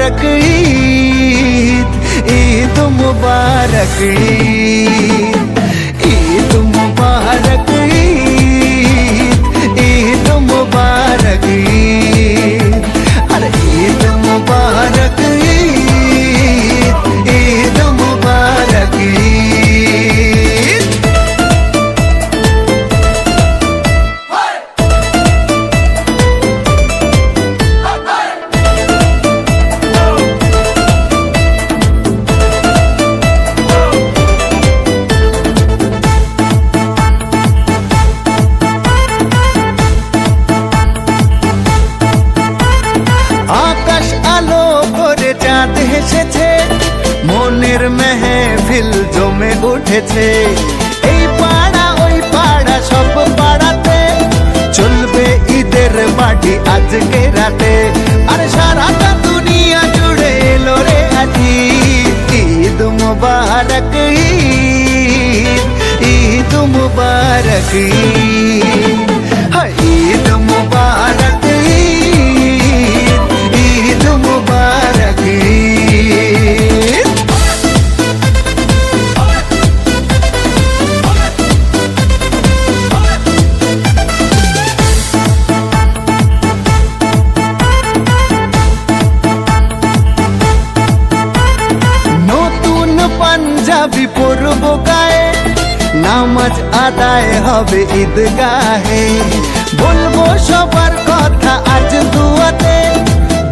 मुबारक ईद, ईद मुबारक ईद, ईद मुबारक ईद, ईद मुबारक ईद, अरे ईद मुबारक ईद, ईद मुबारक ईद। আকাশ আলো করে চাঁদ হেসেছে, মনের মেহফিল জমে উঠেছে। এই পাড়া ওই পাড়া সব পাড়াতে চলবে ঈদের পার্টি আজকে রাতে। আর সারাটা দুনিয়া জুড়ে এলো রে আজি ঈদ মুবারক ঈদ, ঈদ মুবারক ঈদ, হায় ঈদ মুবারক ঈদ, ঈদ মুবারক ঈদ। নতুন পাঞ্জাবি পরব গায়ে, নামাজ আদায় হবে ঈদগাহে। বলবো সবার কথা আজ দুয়াতে,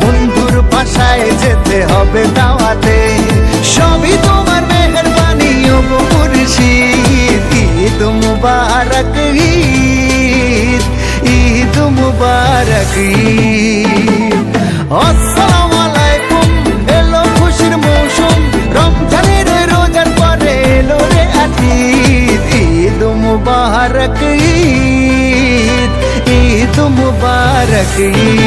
বন্ধুর বাসায় যেতে হবে দাওয়াতে। সবই তোমার মেহেরবানি ও মুর্শিদ, ঈদ মুবারক ঈদ, ঈদ মুবারক ঈদ। আসসালামু আলাইকুম, এলো খুশির মৌসুম, রমজানের রোজার পরে এলো রে আজি ঈদ মুবারক ঈদ, ঈদ মুবারক ঈদ।